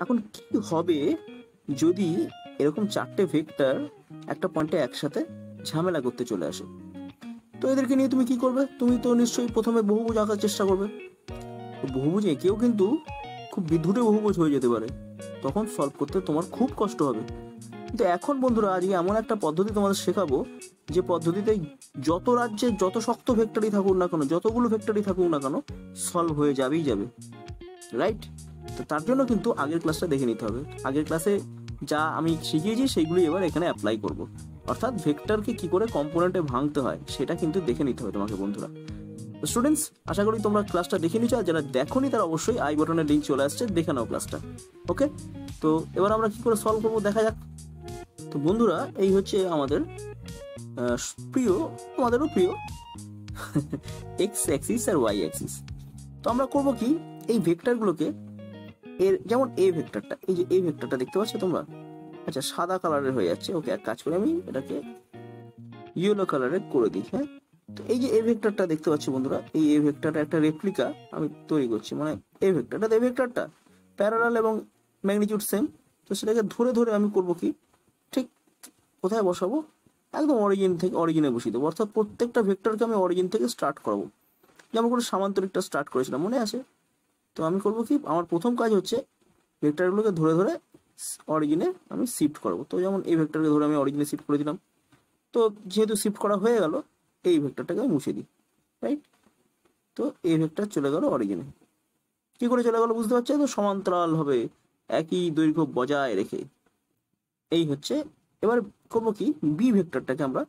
এখন কি হবে যদি এরকম চারটে ভেক্টর একটা পয়েন্টে একসাথে ঝামেলা করতে চলে আসে? তো এদেরকে নিয়ে তুমি কি করবে? তুমি তো নিশ্চয়ই প্রথমে বহুভুজ আঁকার চেষ্টা করবে। তো বহুভুজ এঁকেও কিন্তু খুব বিধুরে বহুভুজ হয়ে যেতে পারে, তখন সলভ করতে তোমার খুব কষ্ট হবে। কিন্তু এখন বন্ধুরা আজকে এমন একটা পদ্ধতি তোমাদের শেখাবো, যে পদ্ধতিতে যত রাজ্যে যত শক্ত ভেক্টরই থাকুক না কেন, যতগুলো ভেক্টরই থাকুক না কেন, সলভ হয়ে যাবেই যাবে। রাইট? তো তার জন্য কিন্তু আগের ক্লাসটা দেখে নিতে হবে। আগের ক্লাসে যা আমি শিখিয়েছি সেইগুলি এবার এখানে অ্যাপ্লাই করব, অর্থাৎ ভেক্টরকে কি করে কম্পোনেন্টে ভাঙতে হয় সেটা কিন্তু দেখে নিতে হবে তোমাকে বন্ধুরা। তো স্টুডেন্টস, আশা করি তোমরা ক্লাসটা দেখে নিচ্ছ, আর যারা দেখোনি তারা অবশ্যই আই বাটনের লিঙ্ক চলে আসছে, দেখে নাও ক্লাসটা। ওকে, তো এবার আমরা কি করে সলভ করবো দেখা যাক। তো বন্ধুরা, এই হচ্ছে আমাদের প্রিয়, তোমাদেরও প্রিয় এক্স অ্যাক্সিস আর ওয়াই অ্যাক্সিস। তো আমরা করবো কি, এই ভেক্টরগুলোকে এর যেমন এ ভেক্টরটা, এই যে এই ভেক্টরটা দেখতে পাচ্ছ তোমরা, আচ্ছা সাদা কালারের হয়ে যাচ্ছে। ওকে, এক কাজ করে আমি এটাকে ইয়েলো কালারে করে দিই। হ্যাঁ, তো এই যে এ ভেক্টরটা দেখতে পাচ্ছ বন্ধুরা, এই এ ভেক্টরটা একটা রেপ্লিকা আমি তৈরি করছি, মানে এই ভেক্টরটা প্যারালাল এবং ম্যাগনিটিউড সেম। তো সেটাকে ধরে ধরে আমি করব কি, ঠিক কোথায় বসাবো, একদম অরিজিনে বসিয়ে দেবো, অর্থাৎ প্রত্যেকটা ভেক্টরকে আমি অরিজিন থেকে স্টার্ট করাবো, যেমন করে সামান্তরিকটা স্টার্ট করেছিলাম, মনে আছে? তো আমি করবো কি, আমার প্রথম কাজ হচ্ছে ভেক্টরগুলোকে ধরে ধরে অরিজিনে আমি শিফট করবো। তো যেমন এই ভেক্টরকে ধরে আমি অরিজিনে শিফট করে দিলাম। তো যেহেতু শিফট করা হয়ে গেল, এই ভেক্টরটাকে আমি মুছে দিই। রাইট? তো এই ভেক্টর চলে গেল অরিজিনে। কি করে চলে গেল বুঝতে পারছো? তো সমান্তরাল হবে, একই দৈর্ঘ্য বজায় রেখে। এই হচ্ছে, এবার করবো কি, বি ভেক্টরটাকে আমরা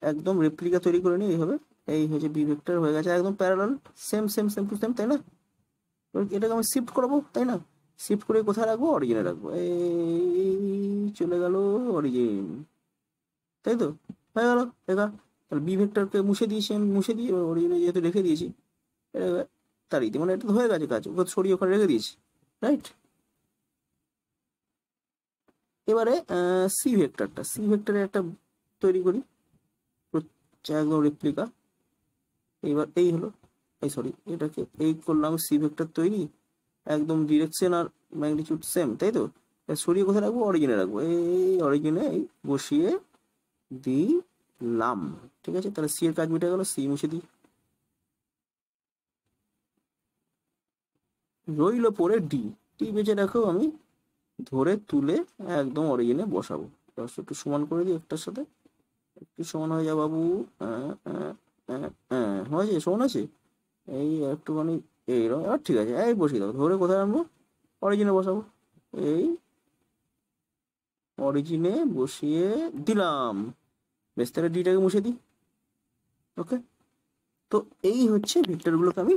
একদম রেপ্লিকা তৈরি করে নিই এইভাবে। এই হচ্ছে বি ভেক্টর, হয়ে গেছে একদম parallel, same same same to same, তাই না? এটাকে আমি শিফট করবো, তাই না? শিফট করে কোথায় রাখবো? অরিজিনে রাখবো। এই চলে গেল অরিজিন, তাই তো? হয়ে গেল দেখা। তাহলে বি ভেক্টরকে মুছে দিয়েছি, আমি মুছে দিয়ে অরিজিনে যেহেতু রেখে দিয়েছি, এটা তারই মানে এটা তো হয়ে গেছে কাজ, ওকে সরিয়ে ওখানে রেখে দিয়েছি। রাইট? এবারে সি ভেক্টরের একটা তৈরি করি, একদম রেপ্লিকা। এবার এই হলো, এই সরি, এটাকে এই করলাম সি ভেক্টর তৈরি, একদম ডিরেকশন আর ম্যাগনিটিউড সেম, তাই তো? সরিয়ে কোথায় রাখবো? অরিজিনে রাখবো। এই অরিজিনে এই বসিয়ে দিলাম। ঠিক আছে, তাহলে সি এর কাজ মিটে গেল, সি মুছে দিই। রইল পরে ডি। ডি বেঁচে রাখো, আমি ধরে তুলে একদম অরিজিনে বসাবো। একটু সমান করে দিই, একটার সাথে একটু সমান হয়ে যা বাবু। হয়েছে, সমান আছে। এই একটুখানি এইরকম, এবার ঠিক আছে, এই বসিয়ে দাও। ধরে কোথায় আনবো? অরিজিনে বসাবো। এই অরিজিনে বসিয়ে দিলাম। বেশ, তাহলে ডিটাকে মুছে দিই। ওকে, তো এই হচ্ছে ভেক্টরগুলোকে আমি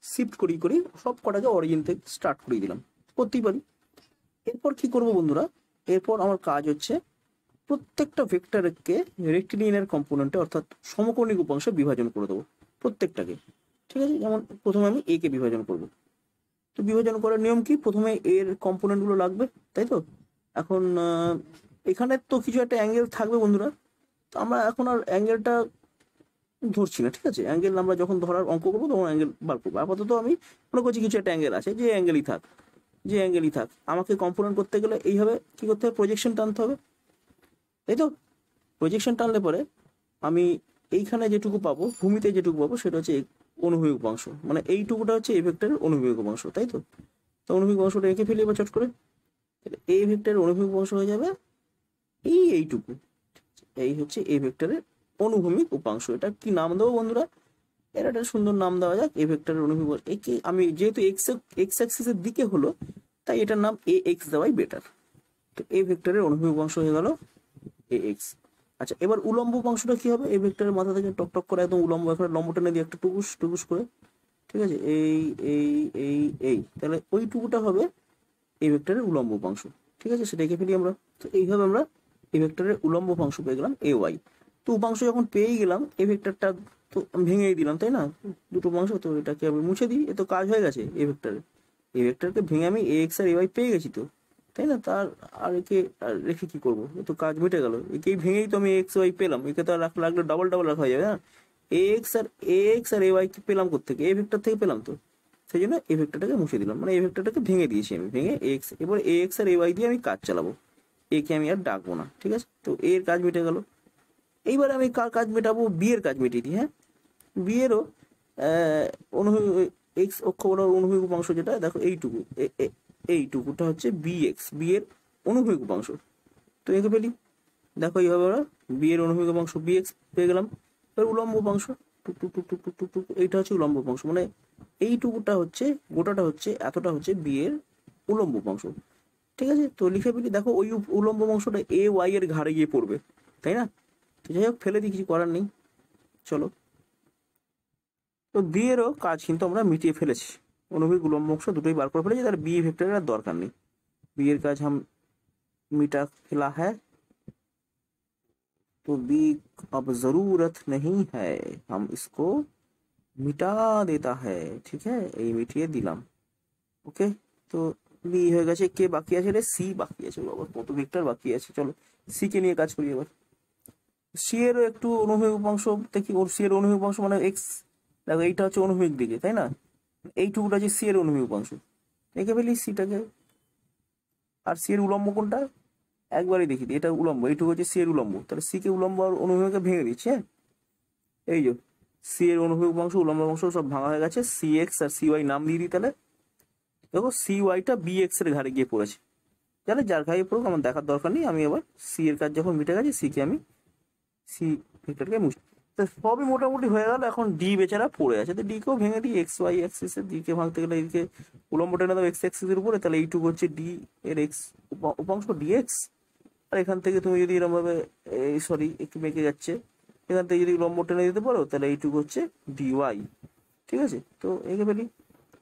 শিফট করি সব কটাকে অরিজিন থেকে স্টার্ট করিয়ে দিলাম, করতেই পারি। এরপর কি করব বন্ধুরা, এরপর আমার কাজ হচ্ছে প্রত্যেকটা ভেক্টরকে রেক্টিলিনিয়ার কম্পোনেন্টে, অর্থাৎ সমকোণিক উপাংশে বিভাজন করে দেবো প্রত্যেকটাকে। ঠিক আছে, যেমন প্রথমে আমি এ কে বিভাজন করব। তো বিভাজন করার নিয়ম কি, প্রথমে এর কম্পোনেন্টগুলো লাগবে, তাই তো? এখন এখানে তো কিছু একটা অ্যাঙ্গেল থাকবে বন্ধুরা, তো আমরা এখন আর অ্যাঙ্গেলটা ধরছি না। ঠিক আছে, অ্যাঙ্গেল আমরা যখন ধরার অঙ্ক করবো তখন অ্যাঙ্গেল বার করবো। আপাতত আমি মনে করছি কিছু একটা অ্যাঙ্গেল আছে, যে অ্যাঙ্গেলই থাক, আমাকে কম্পোনেন্ট করতে গেলে এইভাবে কি করতে হবে, প্রজেকশন টানতে হবে, তাই তো? প্রজেকশন টানলে পরে আমি এইখানে যেটুকু পাবো, ভূমিতে যেটুকু পাবো, সেটা হচ্ছে অনুভূমিক উপাংশ, মানে এইটুকুটা হচ্ছে এই ভেক্টরের অনুভূমিক উপাংশ, তাই তো? তো অনুভূমিক অংশটা এঁকে ফেলি এবার চট করে। এই ভেক্টরের অনুভূমিক অংশ হয়ে যাবে এইটুকু। এই হচ্ছে এই ভেক্টরের অনুভূমিক উপাংশ। এটা কি নাম দেবো বন্ধুরা? এর একটা সুন্দর নাম দেওয়া যাক, এ ভেক্টরের অনুভূমিক। একে আমি যেহেতু এক্স অ্যাক্সিসের দিকে হলো, তাই এটার নাম এ এক্স দেওয়াই বেটার। তো এই ভেক্টরের অনুভূমিক অংশ হয়ে গেল এ এক্স। আচ্ছা, এবার উলম্ব উপাংশটা কি হবে? এই ভেক্টরের মাথা থেকে টক টক করে একদম উলম্ব, এখানে লম্ব টেনে দিয়ে একটা টুকুস টুকুস করে, ঠিক আছে, এই এই এই এই, তাহলে ওইটুকুটা হবে এই ভেক্টরের উলম্ব উপাংশ। ঠিক আছে, সেটা এঁকে ফেলি আমরা। তো এইভাবে আমরা এই ভেক্টরের উলম্ব উপাংশ পেয়ে গেলাম এ ওয়াই। তো উপাংশ যখন পেয়েই গেলাম, এই ভেক্টরটা তো ভেঙেই দিলাম, তাই না? দুটো উপাংশ, তো এটাকে আমি মুছে দিই, এ তো কাজ হয়ে গেছে। এই ভেক্টরকে ভেঙে আমি এ এক্স আর এ ওয়াই পেয়ে গেছি তো, তাই না? তার আর একে রেখে কি করবো, এ তো কাজ মিটে গেল। একেই ভেঙেই তো আমি এক্স ওয়াই পেলাম, একে তো আর রাখলে ডাবল ডাবল রাখা হয়ে যাবে না। এ এক্স আর এ ওয়াই পেলাম কোথেকে? এই ভেক্টর থেকে পেলাম তো, সেই জন্য এই ভেক্টরটাকে মুছে দিলাম, মানে এই ভেক্টরটাকে ভেঙে দিয়েছি আমি, ভেঙে এক্স, এবার এ এক্স আর এ ওয়াই দিয়ে আমি কাজ চালাবো, এ কে আমি আর ডাকবো না, ঠিক আছে। তো এর কাজ মিটে গেল। এইবার আমি কার কাজ মেটাবো? বি এর কাজ মিটিয়ে দিই। হ্যাঁ, বি এরও অনুভূমিক এক্স অক্ষ বরাবর অনুভূমিক উপাংশ যেটা দেখো এইটুকু, এইটুকুটা হচ্ছে বি এক্স, বি এর অনুভূমিক উপাংশ। তো এঁকে ফেলি, দেখো এইভাবে আমরা বি এর অনুভূমিক উপাংশ বি এক্স পেয়ে গেলাম। এবার উলম্ব উপাংশ টুক টুক টুক টুক টুক টুক টুক, এইটা হচ্ছে উলম্ব উপাংশ, মানে এইটুকুটা হচ্ছে, গোটাটা হচ্ছে, এতটা হচ্ছে বি এর উলম্ব উপাংশ, ঠিক আছে। তো লিখে ফেলি, দেখো ওই উলম্ব অংশটা এ ওয়াই এর ঘাড়ে গিয়ে পড়বে, তাই না? তো যাই হোক, ফেলে দিই, কিছু করার নেই, চলো। তো বি এরও কাজ কিন্তু আমরা মিটিয়ে ফেলেছি, অনুভূমিক উলম্ব অংশ দুটোই বার করে ফেলেছি, তার বি ভেক্টরের আর দরকার নেই। बी এর কাজ हम मिटा खिला है, तो बी अब जरूरत नहीं है, हम इसको मिटा देता है, ठीक है, এই মিটিয়ে দিলাম। ওকে, তো বি হয়ে গেছে, কে বাকি আছে রে? সি বাকি আছে, বাবা কত ভেক্টর বাকি আছে। চলো সি কে নিয়ে কাজ করি এবার। সি এরও একটু অনুভূমিক উপাংশ দেখি, ওর সি এর অনুভূমিক উপাংশ মানে এক্স, দেখো এইটা হচ্ছে অনুভূমিক দিকে, তাই না? এইটুকুটা হচ্ছে সি এর অনুভূমিক উপাংশ, এঁকে ফেলি সিটাকে। আর সি এর উলম্ব কোনটা? একবারই দেখি, এটা উলম্ব, এইটুকু হচ্ছে সি এর উলম্ব, তাহলে সি কে উলম্ব আর অনুভূমিককে ভেঙে দিচ্ছি। হ্যাঁ, এই যে সি এর অনুভূমিক অংশ উলম্ব অংশ সব ভাঙা হয়ে গেছে, সি এক্স আর সি ওয়াই নাম দিয়ে দিই তাহলে। দেখো সি ওয়াইটা বি এক্স এর ঘাড়ে গিয়ে পড়েছে, জানে যার ঘাড়ে পড়ুক, আমার দেখার দরকার নেই। আমি এবার সি এর কাজ যখন মিটে গেছে, সি কে আমি সি ভেক্টরকে মুছে, তো সবই মোটামুটি হয়ে গেল। এখন ডি বেচারা পড়ে আছে, তো ডি কেও ভেঙে দিই, এক্স ওয়াই অ্যাক্সিসে ডি কে ভাঙতে গেলে এদিকে উলম্ব টেনে দাও এক্স অ্যাক্সিসের উপরে, তাহলে এইটুকু হচ্ছে ডি এর এক্স উপাংশ ডি এক্স। আর এখান থেকে তুমি যদি এরকম ভাবে, এই সরি একটু বেঁকে যাচ্ছে, এখান থেকে যদি লম্ব টেনে দিতে পারো, তাহলে এইটুকু হচ্ছে ডি ওয়াই, ঠিক আছে। তো এঁকে ফেলি,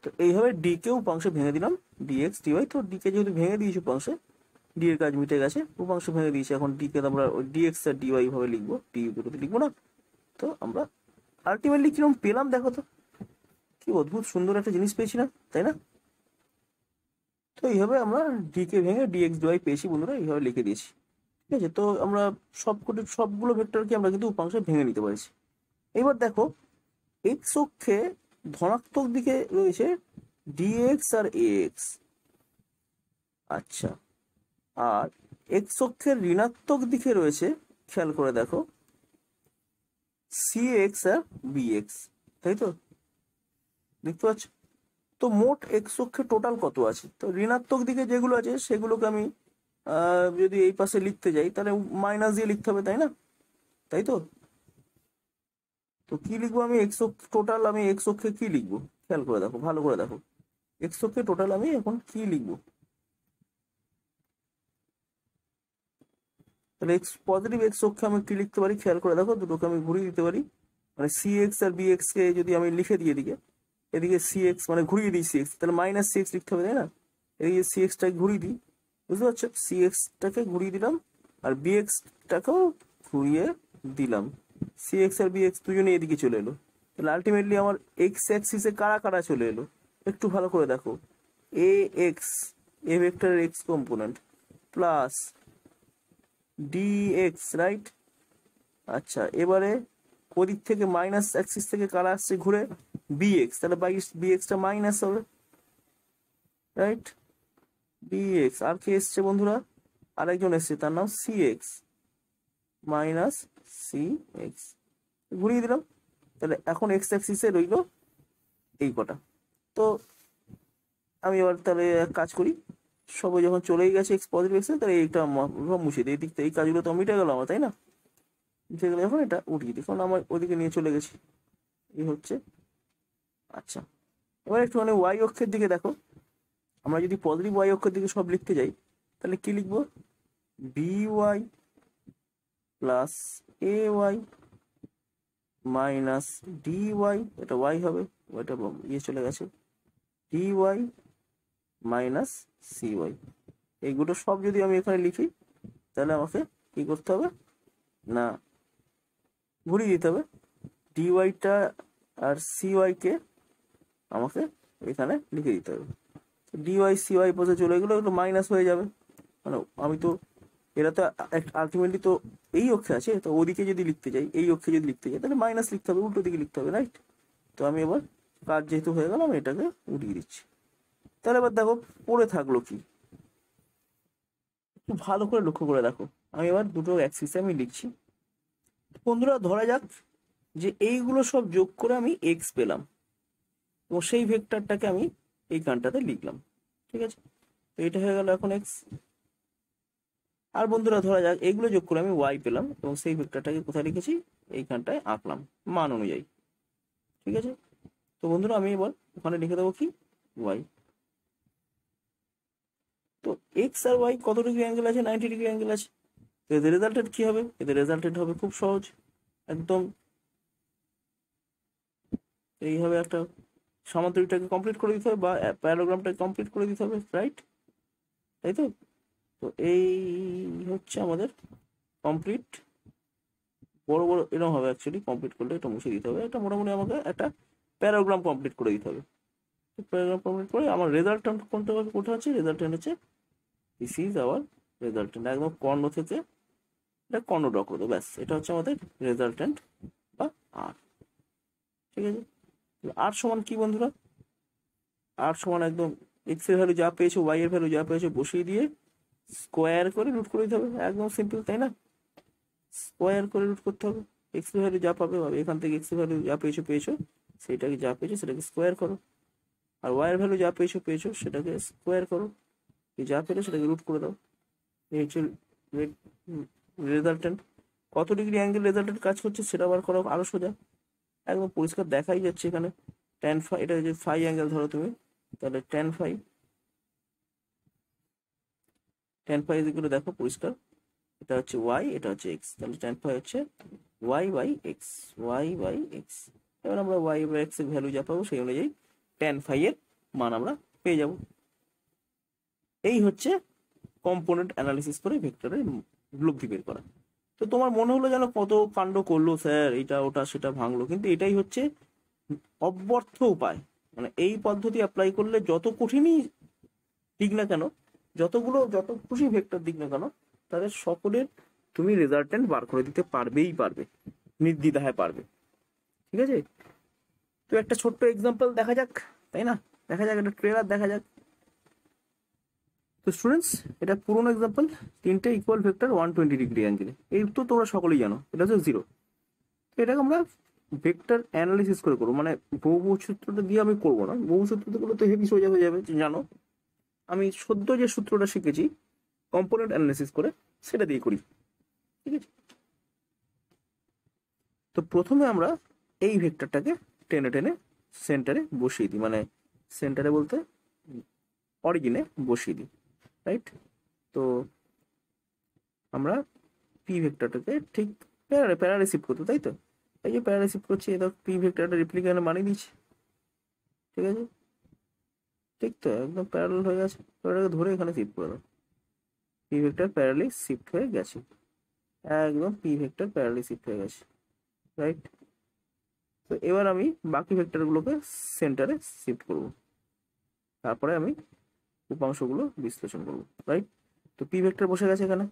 তো এইভাবে ডি কে উপাংশে ভেঙে দিলাম, ডি এক্স ডি ওয়াই। তো ডি কে যেহেতু ভেঙে দিয়েছি উপাংশে, ডি এর কাজ মিটে গেছে, উপাংশ ভেঙে দিয়েছি, এখন ডি কে আমরা ডি এক্স আর ডি ওয়াই ভাবে লিখবো, ডি দুটোতে লিখবো না। তো আমরা আলটিমেটলি কিরকম পেলাম দেখো তো, কি অদ্ভুত সুন্দর একটা জিনিস পেয়েছি না, তাই না? তো এইভাবে আমরা ডি কে ভেঙে ডি এক্স ডি ওয়াই পেয়েছি বন্ধুরা, এইভাবে লিখে দিয়েছি, ঠিক আছে। তো আমরা সবগুলো ভেক্টরকে আমরা কিন্তু উপাংশে ভেঙে নিতে পারছি। এবার দেখো এক্স অক্ষে ধনাত্মক দিকে রয়েছে ডিএক্স আর এক্স, আচ্ছা, আর এক্স অক্ষের ঋণাত্মক দিকে রয়েছে, খেয়াল করে দেখো, সি এক্স আর বি এক্স, তাই তো, দেখতে পাচ্ছ? তো মোট এক্স অক্ষে টোটাল কত আছে? তো ঋণাত্মক দিকে যেগুলো আছে সেগুলোকে আমি যদি এই পাশে লিখতে যাই, তাহলে মাইনাস দিয়ে লিখতে হবে, তাই না? তাই তো। তো কি লিখবো আমি? এক্স অক্ষ টোটাল, আমি এক্স অক্ষে কি লিখবো খেয়াল করে দেখো, ভালো করে দেখো, এক্স অক্ষে টোটাল আমি এখন কি লিখবো? তাহলে এক্স পজিটিভ এক্স অক্ষে আমি কি লিখতে পারি খেয়াল করে দেখো, দুটোকে আমি ঘুরিয়ে দিতে পারি, মানে সি এক্স আর বি এক্স কে যদি আমি লিখে দিই এদিকে, এদিকে সি এক্স মানে ঘুরিয়ে দিই সি এক্স, তাহলে মাইনাস সি এক্স লিখতে হবে, তাই না? এদিকে সি এক্সটাকে ঘুরিয়ে দিই, বুঝতে পারছো? সি এক্সটাকে ঘুরিয়ে দিলাম, আর বি এক্সটাকেও ঘুরিয়ে দিলাম, সি এক্স আর বি এক্স দুজনে এদিকে চলে এলো, তাহলে আলটিমেটলি আমার এক্স অ্যাক্সিসে কারা কারা চলে এলো একটু ভালো করে দেখো, এ এক্স, এ ভেক্টরের x component, plus D x, right? আচ্ছা, এবারে ওদিক থেকে মাইনাস অ্যাক্সিস থেকে কারা আসছে ঘুরে? বি এক্স, তাহলে বি এক্সটা মাইনাস হবে, রাইট? বি এক্স, আর কে এসছে বন্ধুরা? আরেকজন এসছে, তার নাম C X, minus C X, ঘুরিয়ে দিলাম, তাহলে এখন এক্স অ্যাক্সিসে রইল এই কটা। তো আমি এবার তাহলে এক কাজ করি, সবাই যখন চলেই গেছে এক্স পজিটিভ এক্সে, তাহলে এইটা মুছে দিই, এই দিকটা, এই কাজগুলো তো মিটে গেল আমার, তাই না? মিটে গেলে এখন এটা উঠিয়ে দিই, কারণ আমার ওদিকে নিয়ে চলে গেছি, এই হচ্ছে। আচ্ছা, এবার একটুখানি ওয়াই অক্ষের দিকে দেখো, আমরা যদি পজিটিভ ওয়াই অক্ষের দিকে সব লিখতে যাই, তাহলে কি লিখবো? B Y plus A Y minus D Y, এটা ওয়াই হবে, ওইটা ইয়ে চলে গেছে, D Y minus C Y. এইগুলো সব যদি আমি এখানে লিখি, তাহলে আমাকে কি করতে হবে না, ঘুরিয়ে দিতে হবে, ডি ওয়াইটা আর সি ওয়াইকে আমাকে এখানে লিখে দিতে হবে, ডি ওয়াই সি ওয়াই পাশে চলে গেলো, এগুলো মাইনাস হয়ে যাবে, মানে আমি তো, এরা তো আলটিমেটলি তো এই অক্ষে আছে, তো ওদিকে যদি লিখতে যাই, এই অক্ষে যদি লিখতে যাই, তাহলে মাইনাস লিখতে হবে, উল্টো দিকে লিখতে হবে, রাইট? তো আমি এবার কাজ যেহেতু হয়ে গেল আমি এটাকে উঠিয়ে দিচ্ছি। তাহলে এবার দেখো পড়ে থাকলো কি, একটু ভালো করে লক্ষ্য করে দেখো। আমি এবার দুটো অ্যাক্সিসে আমি লিখছি। বন্ধুরা ধরা যাক যে এইগুলো সব যোগ করে আমি এক্স পেলাম এবং সেই ভেক্টরটাকে আমি এই গানটাতে লিখলাম, ঠিক আছে? তো এটা হয়ে গেল এখন এক্স। আর বন্ধুরা ধরা যাক এইগুলো যোগ করে আমি ওয়াই পেলাম এবং সেই ভেক্টরটাকে কোথায় লিখেছি, এইখানটায় আঁকলাম মান অনুযায়ী, ঠিক আছে? তো বন্ধুরা আমি এবার ওখানে লিখে দেবো কি, ওয়াই। তো এক্স আর ওয়াই কত ডিগ্রি অ্যাঙ্গেল আছে, 90 ডিগ্রি অ্যাঙ্গেল আছে। তো এদের রেজাল্টেড কি হবে, এদের রেজাল্টেড হবে খুব সহজ, একদম এইভাবে একটা সামান্তরিকটাকে কমপ্লিট করে দিতে হবে বা প্যারাগ্রামটাকে কমপ্লিট করে দিতে হবে, রাইট? তাই তো? তো এই হচ্ছে আমাদের কমপ্লিট, বড় বড় এরকম হবে অ্যাকচুয়ালি, কমপ্লিট করলে এটা মুছে দিতে হবে। এটা মোটামুটি আমাকে একটা প্যারাগ্রাম কমপ্লিট করে দিতে হবে। প্যারাগ্রাম কমপ্লিট করে আমার রেজাল্টেন্ট কোনটা কোথায় আছে, রেজাল্টেন্ট হচ্ছে দিস ইজ আওয়ার রেজাল্টেন্ট, একদম কর্ণ থেকে এটা কর্ণ ড্র করে দেবো, ব্যাস এটা হচ্ছে আমাদের রেজাল্টেন্ট বা আর, ঠিক আছে? আর সমান কি বন্ধুরা, আর সমান একদম এক্স এর ভ্যালু যা পেয়েছো ওয়াই এর ভ্যালু যা পেয়েছো বসিয়ে দিয়ে স্কোয়ার করে রুট করে দিতে হবে, একদম সিম্পল, তাই না? স্কোয়ার করে রুট করতে হবে, এক্স এর ভ্যালু যা পাবে এখান থেকে এক্স এর ভ্যালু যা পেয়েছো সেটাকে যা পেয়েছো সেটাকে স্কোয়ার করো, আর ওয়াই এর ভ্যালু যা পেয়েছো সেটাকে স্কোয়ার করো, যা পেলে সেটাকে রুট করে দাও। এই হচ্ছে রেজাল্টেন্ট। কত ডিগ্রি অ্যাঙ্গেল রেজাল্টেন্ট কাজ করছে সেটা বার করা আরো সোজা, একদম পরিষ্কার দেখাই যাচ্ছে এখানে। ট্যান ফাই, এটা যে ফাই অ্যাঙ্গেল ধরো তুমি, তাহলে ট্যান ফাই করে দেখো পরিষ্কার, এটা হচ্ছে ওয়াই, এটা হচ্ছে এক্স, তাহলে ট্যান ফাই হচ্ছে Y by X, Y by X. এবার আমরা ওয়াই বাই এক্স এর ভ্যালু যা পাবো সেই অনুযায়ী ট্যান ফাই এর মান আমরা পেয়ে যাব। এই হচ্ছে কম্পোনেন্ট অ্যানালিসিস করে ভেক্টরের উপলব্ধি বের করা। তো তোমার মনে হলো যেন কত কাণ্ড করলো স্যার, এটা ওটা সেটা ভাঙলো, কিন্তু এটাই হচ্ছে অব্যর্থ উপায়। মানে এই পদ্ধতি অ্যাপ্লাই করলে যত কঠিনই দিক না কেন, যত খুশি ভেক্টর দিক না কেন, তাদের সকলের তুমি রেজাল্টেন্ট বার করে দিতে পারবে, নির্দ্বিধায় পারবে, ঠিক আছে? তো একটা ছোট্ট এক্সাম্পল দেখা যাক, তাই না? দেখা যাক, একটা ট্রেলার দেখা যাক। তো স্টুডেন্টস, এটা পুরোনো এক্সাম্পল, তিনটে ইকুয়াল ভেক্টর 120 ডিগ্রি অ্যাঙ্গেলে, এই তো তোমরা সকলেই জানো, এটা হচ্ছে 0। তো এটাকে আমরা ভেক্টর অ্যানালিসিস করে করবো, মানে বহুভুজ সূত্রটা দিয়ে আমি করবো না, বহুভুজ সূত্রগুলো তো হেভি সোজা হয়ে যাবে, জানো। আমি সদ্য যে সূত্রটা শিখেছি কম্পোনেন্ট অ্যানালিসিস করে, সেটা দিয়ে করি, ঠিক আছে? তো প্রথমে আমরা এই ভেক্টরটাকে টেনে টেনে সেন্টারে বসিয়ে দিই, মানে সেন্টারে বলতে অরিজিনে বসিয়ে দিই, রাইট? তো আমরা পি ভেক্টরটাকে ঠিক প্যারারে শিফট করতে, তাই তো? এই যে প্যারারে শিফট করছি, এটা পি ভেক্টরটা রিপ্লিকেন্ট বানিয়ে দিচ্ছি, ঠিক আছে? ঠিক তো, একদম প্যারালাল হয়ে গেছে। ওটাকে ধরে এখানে শিফট করে দাও, পি ভেক্টর প্যারালি শিফট হয়ে গেছে, একদম পি ভেক্টর প্যারালি শিফট হয়ে গেছে, রাইট? তো এবার আমি বাকি ভেক্টরগুলোকে সেন্টারে শিফট করব, তারপরে আমি উপাংশগুলো বিশ্লেষণ করব, রাইট? তো পি ভেক্টর বসে গেছে এখানে।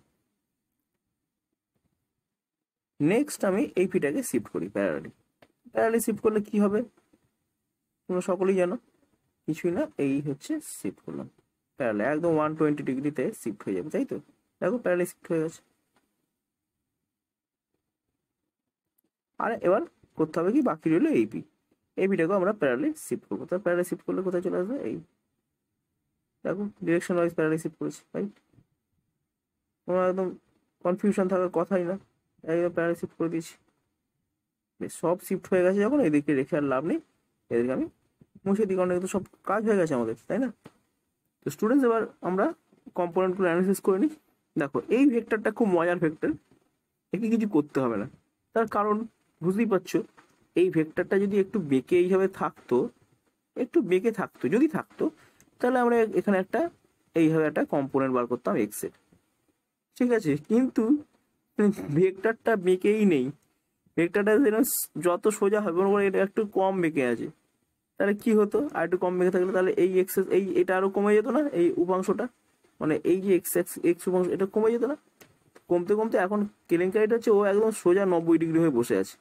নেক্সট আমি এই পিটাকে শিফট করি প্যারালি শিফট করলে কি হবে তোমরা সকলেই জানো, কিছুই না, এই হচ্ছে শিফট করলাম প্যারালে, একদম 120 ডিগ্রিতে শিফট হয়ে যাবে, তাই তো? দেখো প্যারালে শিফট হয়ে গেছে। আর এবার করতে হবে কি, বাকি রইলো এই পিটাকেও আমরা প্যারালে শিফট করবো। তার প্যারালে শিফট করলে কোথায় চলে আসবে, এই দেখো ডিরেকশন ওয়াইজ প্যারালে শিফট করেছি, রাইট? তোমার একদম কনফিউশন থাকার কথাই না, একদম প্যারালে শিফট করে দিয়েছি। সব শিফট হয়ে গেছে যখন, এদিকে রেখে আর লাভ নেই, এদিকে আমি মুছে দিই, কারণ কিন্তু সব কাজ হয়ে গেছে আমাদের, তাই না? তো স্টুডেন্টস, এবার আমরা কম্পোনেন্টগুলো অ্যানালিসিস করে নিই। দেখো এই ভেক্টরটা খুব মজার ভেক্টর, একে কিছু করতে হবে না, তার কারণ বুঝতেই পারছো, এই ভেক্টরটা যদি একটু বেঁকে এইভাবে থাকতো, যদি থাকতো, তাহলে আমরা এখানে এইভাবে একটা কম্পোনেন্ট বার করতাম এক্স এর, ঠিক আছে? কিন্তু ভেক্টরটা বেঁকেই নেই, ভেক্টরটা যেন যত সোজা হবে মনে করে এটা একটু কম বেঁকে আছে, তাহলে কি হতো, আর একটু কম বেঁকে থাকলে তাহলে এই এক্স এটা আরো কমে যেত না, এই উপাংশটা, মানে এই যে এক্স উপাংশ এটা কমে যেত না, কমতে কমতে এখন কেলেঙ্কারিটা হচ্ছে ও একদম সোজা 90 ডিগ্রি হয়ে বসে আছে,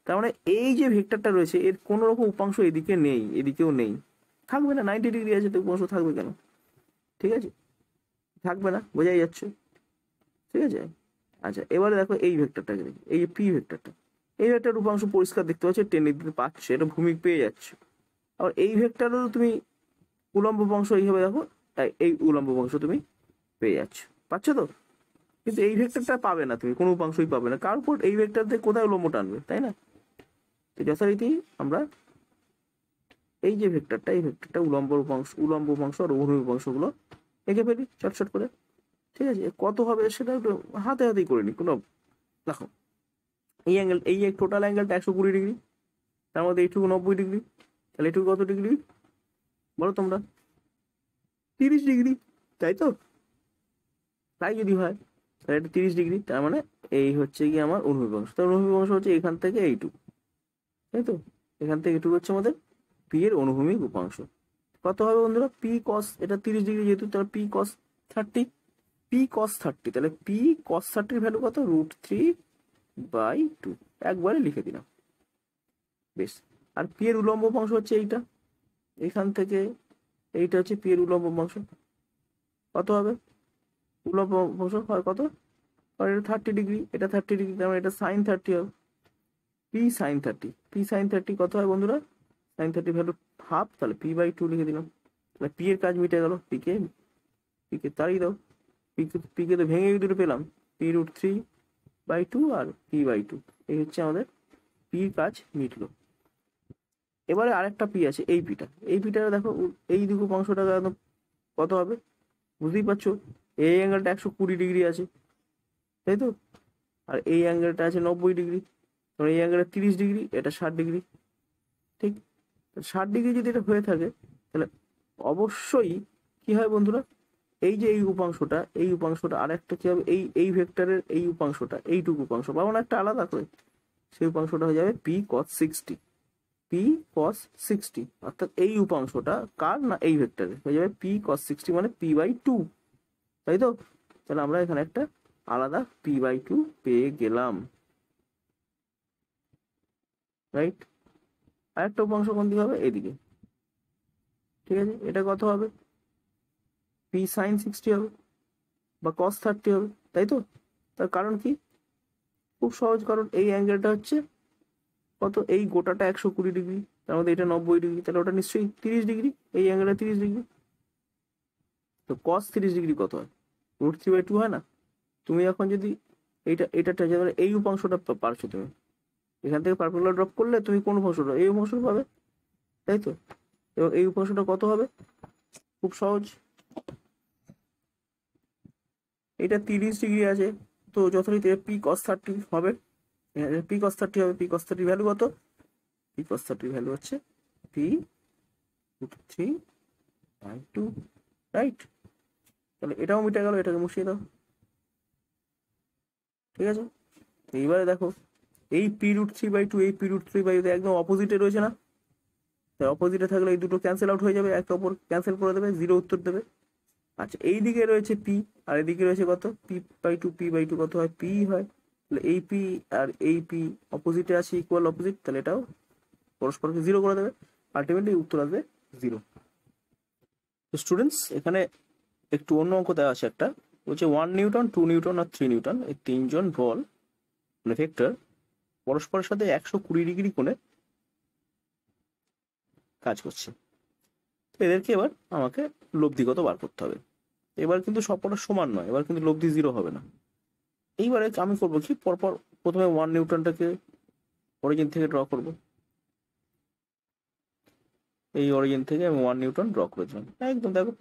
তার মানে এই যে ভেক্টরটা রয়েছে এর কোনো রকম উপাংশ এদিকে নেই, এদিকেও নেই, থাকবে না। 90 ডিগ্রি আছে তো উপাংশ থাকবে কেন? ঠিক আছে, থাকবে না, বোঝাই যাচ্ছে। ঠিক আছে, আচ্ছা এবারে দেখো এই ভেক্টরটাকে দেখি, এই যে পি ভেক্টরটা, এই ভেক্টর উপাংশ পরিষ্কার দেখতে পাচ্ছ, টেনে দিতে পারছো, এটা ভূমিক পেয়ে যাচ্ছে। আবার এই ভেক্টরেরও তুমি উলম্ব উপাংশ এইভাবে দেখো, এই উলম্ব উপাংশ তুমি পেয়ে যাচ্ছ, পাচ্ছ তো? কিন্তু এই ভেক্টরটা পাবে না তুমি, কোনো উপাংশই পাবে না, কার উপর? এই ভেক্টর দিয়ে কোথায় উলম্ব টানবে, তাই না? তো যথারীতি আমরা এই যে ভেক্টরটা, এই ভেক্টরটা উলম্ব উপাংশ আর অনুভূমিক উপাংশগুলো এঁকে ফেলি চটচট করে। ঠিক আছে, কত হবে সেটা একটু হাতে হাতেই করে নি কোনো। দেখো এই অ্যাঙ্গেল, এই টোটাল অ্যাঙ্গেলটা 120 ডিগ্রি, তার মধ্যে এইটুকু 90 ডিগ্রি, তাহলে এইটুকু কত ডিগ্রি বলো তোমরা? 30 ডিগ্রি, তাই তো? তাই যদি হয় তাহলে এটা 30 ডিগ্রি, তার মানে এই হচ্ছে কি আমার অনুভূমিক অংশ। তার অনুভূমিক অংশ হচ্ছে এখান থেকে এইটুকু, তাই তো? এখান থেকে এইটুকু হচ্ছে আমাদের পি এর অনুভূমিক উপাংশ। কত হবে বন্ধুরা? পি কস, এটা 30 ডিগ্রি যেহেতু, তাহলে পি কস 30, পি কস 30, তাহলে পি কস 30 ভ্যালু কত? √3/2, একবারে লিখে দিলাম। বেশ, আর পি এর উলম্ব উপাংশ হচ্ছে এইটা, এখান থেকে এইটা হচ্ছে পি এর উলম্ব উপাংশ। কত হবে উলম্ব উপাংশ? হয় কত? আর এটা 30 ডিগ্রি, এটা 30 ডিগ্রি, তার মানে এটা সাইন 30 হবে। পি সাইন 30, পি সাইন 30 কত হয় বন্ধুরা? সাইন 30 ভ্যালু হাফ, তাহলে p/2 লিখে দিলাম। তাহলে পি এর কাজ মিটে গেল, পিকে তাড়িয়ে দাও। পিকে তো ভেঙে দুটো পেলাম, p√3/2 আর p/2, এই হচ্ছে আমাদের পির কাজ মিটলো। এবারে আরেকটা পি আছে, এই পিটা, এই পিটা দেখো, এই দুটো অংশটা কত হবে বুঝতেই পারছো? এই অ্যাঙ্গেলটা 120 ডিগ্রি আছে, তাই তো? আর এই অ্যাঙ্গেলটা আছে 90 ডিগ্রি, কারণ এই অ্যাঙ্গেলটা 30 ডিগ্রি, এটা 60 ডিগ্রি। ঠিক, 60 ডিগ্রি যদি এটা হয়ে থাকে তাহলে অবশ্যই কি হয় বন্ধুরা? এই যে এই উপাংশটা, এই উপাংশটা আর একটা কি হবে? এই ভেক্টরের এই উপাংশটা, এইটুকু উপাংশ পাবো না একটা আলাদা করে, সেই উপাংশটা হয়ে যাবে পি কস 60, পি কস 60, অর্থাৎ এই উপাংশটা কার? না এই ভেক্টরের, হয়ে যাবে পি কস 60, মানে p/2, তাই তো? তাহলে আমরা এখানে একটা আলাদা p/2 পেয়ে গেলাম, রাইট? আরেকটা উপাংশ কোন দিকে হবে? এদিকে। ঠিক আছে, এটা কত হবে? পি সাইন 60 হবে বা কস 30 হবে, তাই তো? তার কারণ কি? খুব সহজ, কারণ এই অ্যাঙ্গেলটা হচ্ছে কত? এই গোটাটা 120 ডিগ্রি, তার মধ্যে এটা 90 ডিগ্রি, তাহলে ওটা নিশ্চয়ই 30 ডিগ্রি, এই অ্যাঙ্গেলটা 30 ডিগ্রি। তো কস 30 ডিগ্রি কত হয়? √3/2 হয় না? তুমি এখন যদি এটা এই উপাংশটা পারছো তুমি, এখান থেকে পার্পেন্ডিকুলার ড্রপ করলে তুমি কোন উপাংশটা? এই উপাংশটা পাবে, তাই তো? এবং এই উপাংশটা কত হবে? খুব সহজ, এটা 30 ডিগ্রি আছে, তো যথারীতি পি কস 30 হবে, পি কস 30 হবে। পি কস 30 ভ্যালু কত? পি কস 30 ভ্যালু হচ্ছে p√3/2, রাইট? তাহলে এটাও মিটে গেল, এটাকে মুছিয়ে দাও। ঠিক আছে, এইবারে দেখো এই p√3/2, এই p√3/2 একদম অপোজিটে রয়েছে না? তাই অপোজিটে থাকলে এই দুটো ক্যান্সেল আউট হয়ে যাবে, একে অপর ক্যান্সেল করে দেবে, 0 উত্তর দেবে। আচ্ছা, এই দিকে রয়েছে পি আর এদিকে রয়েছে কত? p/2 কত হয়? পি হয়। তাহলে এই পি আর এই পি অপোজিটে আছে, ইকুয়াল অপোজিট, তাহলে এটাও পরস্পরকে 0 করে দেবে, আলটিমেটলি উত্তর আসবে 0। তো স্টুডেন্টস, এখানে একটু অন্য অঙ্ক দেওয়া আছে একটা, বলছে 1 নিউটন, 2 নিউটন আর 3 নিউটন, এই তিনজন বল মানে ভেক্টর পরস্পরের সাথে 120 ডিগ্রি কোণে কাজ করছে। এদেরকে এবার আমাকে লব্ধিগত বার করতে হবে। এবার কিন্তু সবকটা সমান নয়, এবার কিন্তু লব্ধি 0 হবে না। এইবারে আমি করবো কি, পরপর প্রথমে 1 নিউটনটাকে অরিজিন থেকে ড্র করব। এই অরিজিন থেকে আমি 1 নিউটন ড্র করে দিলাম, একদম দেখো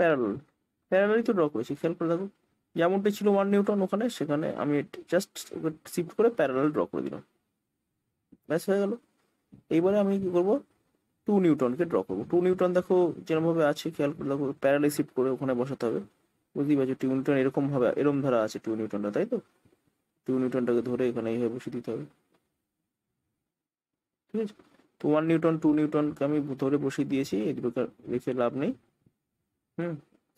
প্যারালালই তো ড্র করেছি, খেয়াল করে দেখো। যেমনটা ছিল 1 নিউটন ওখানে, সেখানে আমি জাস্ট শিফট করে প্যারালাল ড্র করে দিলাম, ব্যাস হয়ে গেল। এইবারে আমি কি করবো? 2 নিউটনকে ড্র করবো। 2 নিউটন দেখো যেরকম ভাবে আছে, খেয়াল করে দেখো, প্যারালাল শিফট করে ওখানে বসাতে হবে, বুঝতেই পারছো। 2 নিউটন এরকম ভাবে, এরকম ধারা আছে 2 নিউটনটা, তাই তো? 2 নিউটনটাকে ধরে এখানে এইভাবে বসিয়ে দিতে হবে, ঠিক আছে? তো 1 নিউটন 2 নিউটনকে আমি ধরে বসিয়ে দিয়েছি, এই দুটোকে রেখে লাভ নেই।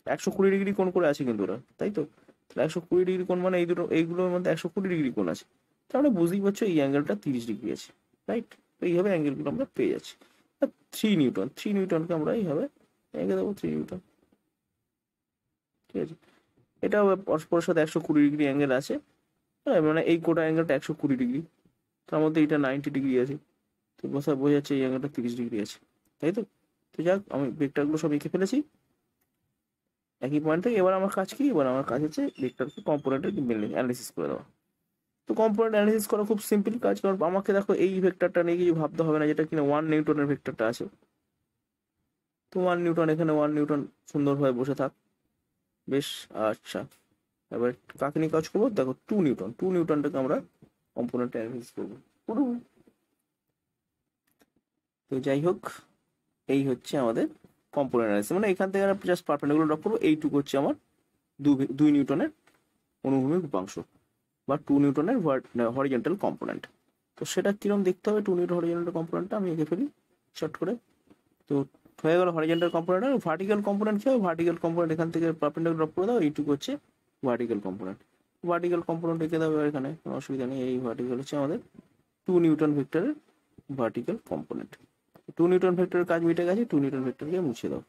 120 ডিগ্রি কোণ করে আছে কিন্তু ওরা, তাই তো? তাহলে 120 ডিগ্রি কোণ মানে এই দুটো, এইগুলোর মধ্যে 120 ডিগ্রি কোণ আছে, তাহলে বুঝতেই পারছো এই অ্যাঙ্গেলটা 30 ডিগ্রি আছে। রাইট? তো এইভাবে অ্যাঙ্গেলগুলো আমরা পেয়ে যাচ্ছি। 3 নিউটন, 3 নিউটনকে আমরা এইভাবে এঁকে দেবো, 3 নিউটন। ঠিক আছে, এটাও পরস্পরের সাথে 120 ডিগ্রি অ্যাঙ্গেল আছে। হ্যাঁ, মানে এই কোটা অ্যাঙ্গেলটা 120 ডিগ্রি, তার মধ্যে এটা 90 ডিগ্রি আছে। তো বোঝা যাচ্ছে এই অ্যাঙ্গেলটা 30 ডিগ্রি আছে, তাই তো? তো যাক, আমি ভেক্টরগুলো সব এঁকে ফেলেছি একই পয়েন্ট থেকে। এবার আমার কাজ কি? এবার আমার কাজ হচ্ছে ভেক্টরকে কম্পোনেন্টের অ্যানালিসিস করে দেওয়া। তো কম্পোনেন্ট অ্যানালিসিস করা খুব সিম্পল কাজ, কারণ আমাকে দেখো এই ভেক্টরটা নিয়ে কিছু ভাবতে হবে না, যেটা কিনা 1 নিউটনের ভেক্টরটা আছে। তো 1 নিউটন, এখানে 1 নিউটন সুন্দরভাবে বসে থাক, বেশ। আচ্ছা, এবার কাকে নিয়ে কাজ করবো? দেখো 2 নিউটন, 2 নিউটনটাকে আমরা কম্পোনেন্ট অ্যানালিসিস করবো। তো যাই হোক, এই হচ্ছে আমাদের কম্পোনেন্ট অ্যানালিসিস। মানে এখান থেকে আমরা জাস্ট পারপেন্ডিকুলার ড্রপ করবো। এইটুকু হচ্ছে আমার 2 নিউটনের অনুভূমিক উপাংশ, বা 2 নিউটনের হরিজন্টাল কম্পোনেন্ট। তো সেটা কিরকম দেখতে হবে? 2 নিউটন হরিজন্টাল কম্পোনেন্টটা আমি এঁকে ফেলি শর্ট করে। তো হয়ে গেল হরিজন্টাল কম্পোনেন্ট। আর ভার্টিক্যাল কম্পোনেন্ট কি হবে? ভার্টিক্যাল কম্পোনেন্ট এখান থেকে পারপেন্ডিকুলার ড্রপ করে দাও, এইটুকু হচ্ছে ভার্টিক্যাল কম্পোনেন্ট। ভার্টিক্যাল কম্পোনেন্ট এঁকে দাও এখানে, কোনো অসুবিধা নেই। এই ভার্টিক্যাল হচ্ছে আমাদের 2 নিউটন ভেক্টরের ভার্টিক্যাল কম্পোনেন্ট। 2 নিউটন ভেক্টরের কাজ মিটে গেছে, 2 নিউটন ভেক্টরকে মুছে দাও।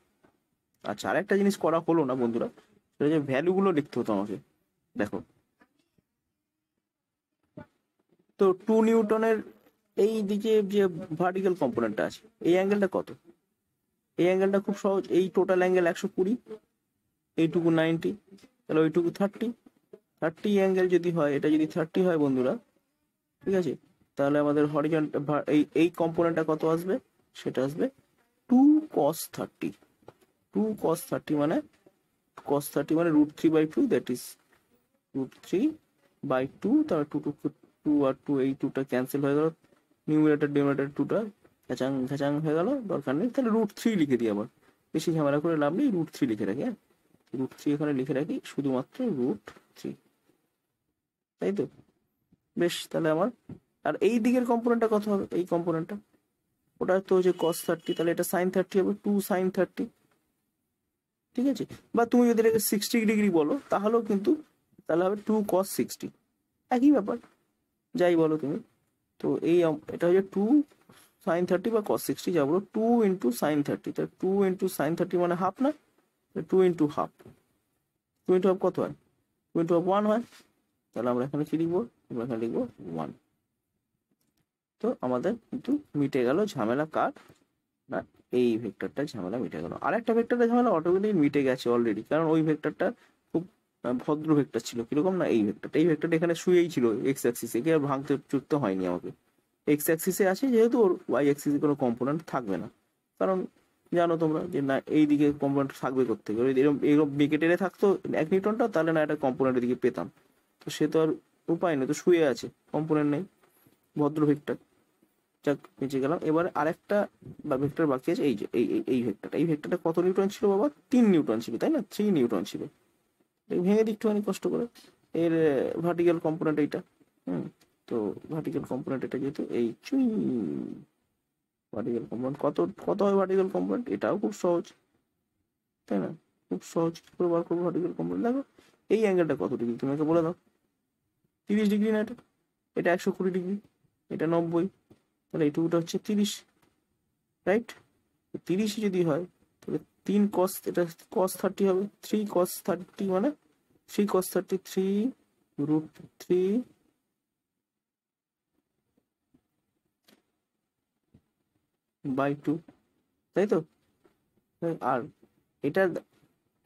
আচ্ছা, আরেকটা জিনিস করা হলো না বন্ধুরা, সেটা যে ভ্যালুগুলো লিখতে হতো আমাকে। দেখো, তো 2 নিউটনের এই দিকে যে ভার্টিক্যাল কম্পোনেন্টটা আছে, এই অ্যাঙ্গেলটা কত? এই অ্যাঙ্গেলটা খুব সহজ, এই টোটাল অ্যাঙ্গেল 120, এইটুকু 90, তাহলে ওইটুকু 30। 30 অ্যাঙ্গেল যদি হয়, এটা যদি 30 হয় বন্ধুরা, ঠিক আছে, তাহলে আমাদের হরিজন্টাল এই কম্পোনেন্টটা কত আসবে? সেটা আসবে 2 cos 30। 2 cos 30 মানে, cos 30 মানে √3/2, দ্যাট ইজ √3/2। তাহলে 2 আর 2, এই 2টা ক্যান্সেল হয়ে গেল, নিউমারেটর ডিনোমিনেটর 2টা ঘ্যাচাং ঘ্যাচাং হয়ে গেল, দরকার নেই। তাহলে √3 লিখে দিই, আবার বেশি ঝামেলা করে লাভ নেই, √3 লিখে রাখি। হ্যাঁ, √3 এখানে লিখে রাখি, শুধুমাত্র √3, তাই তো? বেশ, তাহলে আমার আর এই দিকের কম্পোনেন্টটা কত হবে? এই কম্পোনেন্টটা, ওটা তো হচ্ছে cos 30, তাহলে এটা sin 30 হবে, 2 sin 30। ঠিক আছে, বা তুমি যদি এটাকে 60 ডিগ্রি বলো তাহলেও কিন্তু, তাহলে হবে 2 cos 60, একই ব্যাপার, যাই বলো তুমি। তো এটা হচ্ছে 2 sin 30 বা cos 60, যা বলো 2 × sin 30। তাহলে 2 × sin 30 মানে হাফ না? 2 × হাফ, 2 × হাফ কত হয়? 2 × হাফ 1 হয়। তাহলে আমরা এখানে কি লিখবো? আমরা এখানে লিখবো 1। তো আমাদের কিন্তু মিটে গেল ঝামেলা। কার? না, এই ভেক্টরটা ঝামেলা মিটে গেল। আর একটা ভেক্টরটা ঝামেলা অটোমেটিক মিটে গেছে অলরেডি, কারণ ওই ভেক্টরটা খুব ভদ্র ভেক্টর ছিল। কিরকম? না, এই ভেক্টরটা এখানে শুয়েই ছিল এক্স অ্যাক্সিসে, কি আর ভাঙতে চুরতে হয়নি আমাকে। এক্স অ্যাক্সিসে আছে যেহেতু, ওর ওয়াই অ্যাক্সিসে কোনো কম্পোনেন্ট থাকবে না, কারণ জানো তোমরা যে না, এই দিকে কম্পোনেন্ট থাকবে কোত্থেকে? এরকম এরকম বেঁকে টেনে থাকতো 1 নিউটনটা, তাহলে না একটা কম্পোনেন্টের দিকে পেতাম। তো সে তো আর উপায় নেই, তো শুয়ে আছে, কম্পোনেন্ট নেই, ভদ্র ভেক্টর। যাক, বেঁচে গেলাম। এবার আরেকটা ভেক্টর বাকি আছে, এই যে এই ভেক্টরটা কত নিউটন ছিল বাবা? 3 নিউটন ছিল, তাই না? 3 নিউটন ছিল। ভেঙে দিই একটুখানি কষ্ট করে। এর ভার্টিক্যাল কম্পোনেন্ট এইটা। তো ভার্টিক্যাল কম্পোনেন্ট এটা, যেহেতু এই ভার্টিক্যাল কম্পোনেন্ট কত কত হয়? ভার্টিক্যাল কম্পোনেন্ট এটাও খুব সহজ, তাই না? খুব সহজ, কি করে বার করবো ভার্টিক্যাল কম্পোনেন্ট? দেখো, এই অ্যাঙ্গেলটা কত ডিগ্রি তুমি আমাকে বলে দাও। 30 ডিগ্রি না? এটা এটা 120 ডিগ্রি, এটা 90, তাহলে এইটুকুটা হচ্ছে 30, রাইট? 30 যদি হয়, তাহলে 3 cos, এটা cos 30 হবে, 3 cos 30 মানে 3 cos 30, 3√3/2, তাই তো? আর এটা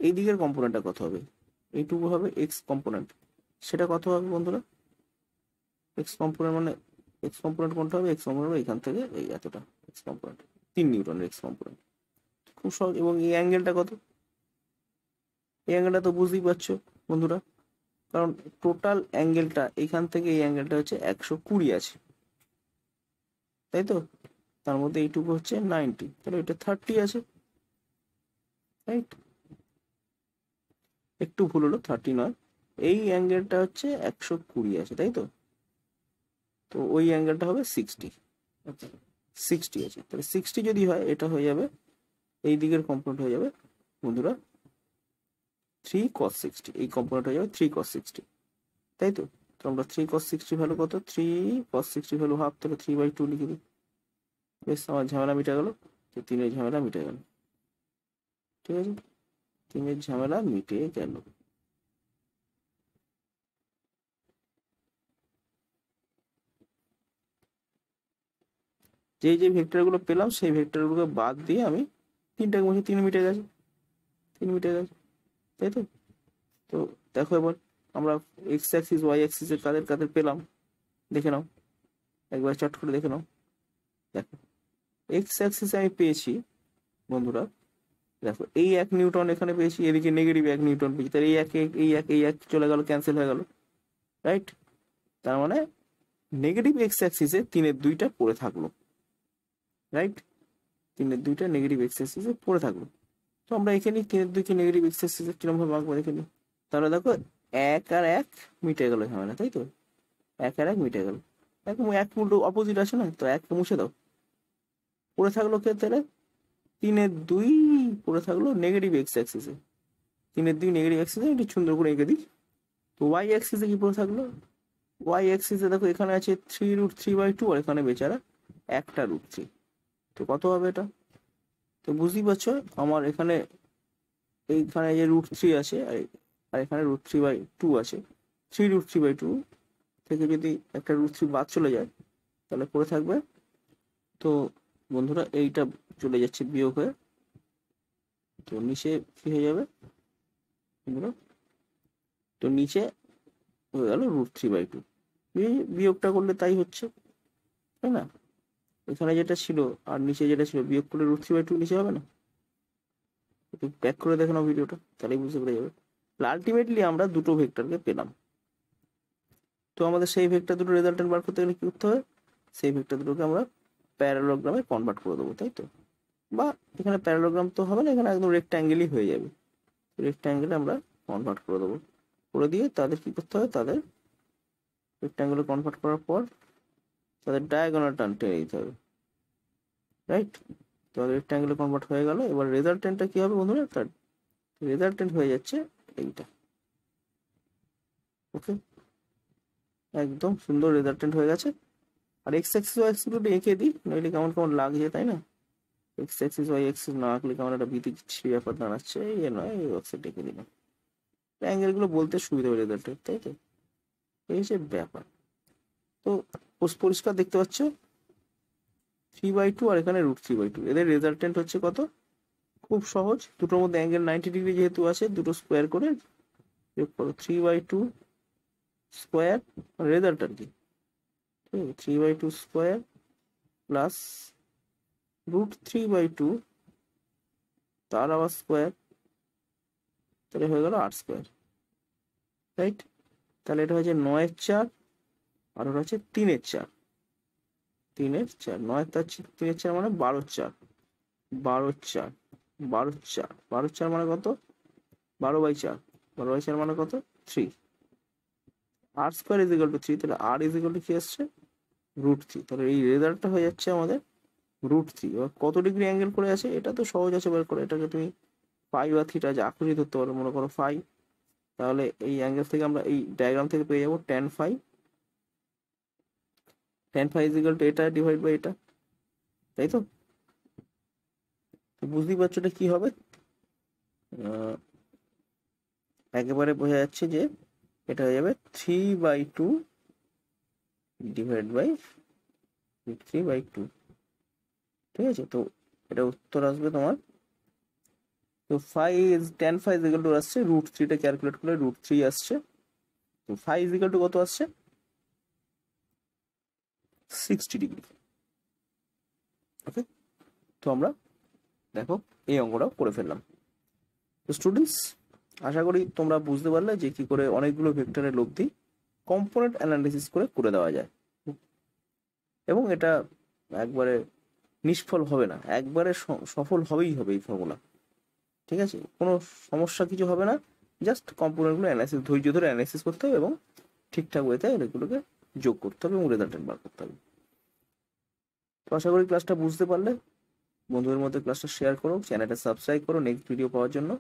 এই দিকের কম্পোনেন্টটা কত হবে? এইটুকু হবে এক্স কম্পোনেন্ট। সেটা কত হবে বন্ধুরা? এক্স কম্পোনেন্ট মানে, এক্স কম্পোনেন্ট কোনটা হবে? এক্স কম্পোনেন্ট এখান থেকে এই এতটা এক্স কম্পোনেন্ট, 3 নিউটনের এক্স কম্পোনেন্ট। খুব সহজ। এবং এই অ্যাঙ্গেলটা কত? এই অ্যাঙ্গেলটা তো বুঝতেই পারছো বন্ধুরা, কারণ টোটাল অ্যাঙ্গেলটা এখান থেকে এই অ্যাঙ্গেলটা হচ্ছে 120 আছে, তাই তো? তার মধ্যে এইটুকু হচ্ছে 90, তাহলে এটা 30 আছে, রাইট? একটু ভুল হলো, 30 নয়। এই অ্যাঙ্গেলটা হচ্ছে 120 আছে, তাই তো? তো ওই অ্যাঙ্গেলটা হবে 60। আচ্ছা, 60 আছে, তাহলে 60 যদি হয়, এটা হয়ে যাবে, এই দিকের কম্পোনেন্ট হয়ে যাবে বন্ধুরা 3 cos 60, এই কম্পোনেন্ট হয়ে যাবে 3 cos 60, তাই তো? তো আমরা 3 cos 60 ভ্যালু কত, 3 cos 60 ভ্যালু হাফ, তাহলে 3/2 লিখে দিই। বেশ, আমার ঝামেলা মিটে গেল। তো 3-এর ঝামেলা মিটে গেল। ঠিক আছে, 3-এর ঝামেলা মিটে গেল। যে ভেক্টরগুলো পেলাম সেই ভেক্টরগুলোকে বাদ দিয়ে আমি 3টাকে বসে 3 মিটে গেছে, 3 মিটে গেছে, তাই তো। তো দেখো এবার আমরা এক্স অ্যাক্সিস ওয়াই অ্যাক্সিসের কাদের কাদের পেলাম দেখে নাও, একবার চট করে দেখে নাও। দেখো এক্স অ্যাক্সিসে আমি পেয়েছি বন্ধুরা, দেখো এই 1 নিউটন এখানে পেয়েছি, এদিকে নেগেটিভ 1 নিউটন পেয়েছি, তাহলে এই এক চলে গেল, ক্যান্সেল হয়ে গেল, রাইট। তার মানে নেগেটিভ এক্স অ্যাক্সিসে 3-এর 2টা পড়ে থাকলো, রাইট। 3-এর 2টা নেগেটিভ এক্স অ্যাক্সিসে পড়ে থাকলো। তো আমরা এখানে 3-এর 2কে নেগেটিভ এক্স অ্যাক্সিসে কিরকম ভাবে আঁকবো দেখে নিই। তাহলে দেখো 1 আর 1 মিটে গেল ঝামেলা, তাই তো। 1 আর 1 মিটে গেল, এক উল্টো অপোজিট আছে না, তো 1কে মুছে দাও। পড়ে থাকলো কে তাহলে, 3-এর 2 পড়ে থাকলো নেগেটিভ এক্স অ্যাক্সিসে। 3-এর 2 নেগেটিভ অ্যাক্সিসে একটু সুন্দর করে এঁকে দিই। তো ওয়াই অ্যাক্সিসে কি পড়ে থাকলো, ওয়াই অ্যাক্সিসে দেখো এখানে আছে 3√3/2 আর এখানে বেচারা 1√3। তো কত হবে এটা, তো বুঝতেই পারছো আমার এখানে এইখানে যে √3 আছে আর এখানে √3/2 আছে। 3√3/2 থেকে যদি একটা √3 বাদ চলে যায় তাহলে পড়ে থাকবে, তো বন্ধুরা এইটা চলে যাচ্ছে বিয়োগ হয়ে, তো নিচে কি হয়ে যাবে বন্ধুরা, তো নিচে হয়ে গেল √3/2। বিয়োগটা করলে তাই হচ্ছে, তাই না। এখানে যেটা ছিল আর নিচে যেটা ছিল বিয়োগ করলে √3/2 নিচে হবে না। একটু ব্যাক করে দেখে নাও ভিডিওটা, তাহলেই বুঝতে পেরে যাবে। আলটিমেটলি আমরা দুটো ভেক্টরকে পেলাম। তো আমাদের সেই ভেক্টর দুটো রেজাল্টেন্ট বার করতে গেলে কি করতে হবে, সেই ভেক্টর দুটোকে আমরা প্যারালোগ্রামে কনভার্ট করে দেবো, তাই তো। বা এখানে প্যারালোগ্রাম তো হবে না, এখানে একদম রেক্ট্যাঙ্গেলই হয়ে যাবে। রেক্ট্যাঙ্গেলে আমরা কনভার্ট করে দেবো, করে দিয়ে তাদের কি করতে হবে, তাদের রেক্ট্যাঙ্গেলে কনভার্ট করার পর তাদের ডায়াগোনাল টান টেনে দিতে হবে, রাইট। তো রেক্ট্যাঙ্গেলে কনভার্ট হয়ে গেল। এবার রেজাল্টেন্টটা কি হবে বন্ধুরা, তার রেজাল্টেন্ট হয়ে যাচ্ছে এইটা। ওকে, একদম সুন্দর রেজাল্টেন্ট হয়ে গেছে। আর এক্স অ্যাক্সিস ওয়াই অ্যাক্সিস গুলো এঁকে দিই, নইলে কেমন কেমন লাগছে, তাই না। এক্স অ্যাক্সিস ওয়াই অ্যাক্সিস না আঁকলে কেমন একটা বিচিত্র ব্যাপার দাঁড়াচ্ছে, এই নয় এই অক্সিড এঁকে দিলাম, অ্যাঙ্গেল গুলো বলতে সুবিধা হবে রেজাল্টের, তাই তো। এই হচ্ছে ব্যাপার। তো পরিষ্কার দেখতে পাচ্ছ 3/2 আর এখানে √3/2, এদের রেজাল্টেন্ট হচ্ছে কত, খুব সহজ। দুটোর মধ্যে অ্যাঙ্গেল 90 ডিগ্রি যেহেতু আছে, দুটো স্কোয়ার করে যোগ করো, 3/2 স্কোয়ার রেজাল্ট আর কি, 3/2 স্কোয়ার প্লাস √3/2 তার আবার স্কোয়ার, তাহলে হয়ে গেল 8 স্কোয়ার, রাইট। তাহলে এটা হচ্ছে 9/4 আর ওটা হচ্ছে 3/4, 3/4, 9/3/4 মানে 12/4, 12/4, 12/4, 12/4 মানে কত, 12/4, 12/4 মানে কত 3। r square is equal to 3, তাহলে r ইজ ইকুয়াল টু কি আসছে, √3। তাহলে এই রেজাল্টটা হয়ে যাচ্ছে আমাদের √3। এবার কত ডিগ্রি অ্যাঙ্গেল করে আছে এটা তো সহজ আছে বের করে, এটাকে তুমি ফাই বা থিটা যা খুশি ধরতে পারো, মনে করো ফাই। তাহলে এই অ্যাঙ্গেল থেকে আমরা এই ডায়াগ্রাম থেকে পেয়ে যাবো tan phi, tan phi is equal to এটা ডিভাইড বাই এটা, তাই তো। বুঝতেই পারছো এটা কি হবে, একেবারে বোঝা যাচ্ছে যে এটা হয়ে যাবে 3/2 ডিভাইড বাই 3/2, ঠিক আছে। তো এটা উত্তর আসবে তোমার, তো tan phi is equal to আসছে √3টা ক্যালকুলেট করলে √3 আসছে। তো phi ইজ ইকুয়াল টু কত আসছে, 60 ডিগ্রি। ওকে, তো আমরা দেখো এই অঙ্কটাও করে ফেললাম। তো স্টুডেন্টস, আশা করি তোমরা বুঝতে পারলে যে কি করে অনেকগুলো ভেক্টরের লব্ধি কম্পোনেন্ট অ্যানালিসিস করে দেওয়া যায়, এবং এটা একবারে নিষ্ফল হবে না, একবারে সফল হবেই হবে এই ফর্মুলা, ঠিক আছে। কোনো সমস্যা কিছু হবে না, জাস্ট কম্পোনেন্টগুলো অ্যানালিসিস ধৈর্য ধরে অ্যানালিসিস করতে হবে এবং ঠিকঠাক ওয়েতে এগুলোকে যোগ করতে হবে এবং রেজাল্টেন্ট বার করতে হবে। তো আশা করি ক্লাসটা বুঝতে পারলে, বন্ধুদের মধ্যে ক্লাসটা শেয়ার করো, চ্যানেলটা সাবস্ক্রাইব করো নেক্সট ভিডিও পাওয়ার জন্য।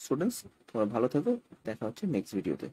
স্টুডেন্টস তোমরা ভালো থেকো, দেখা হচ্ছে নেক্সট ভিডিওতে।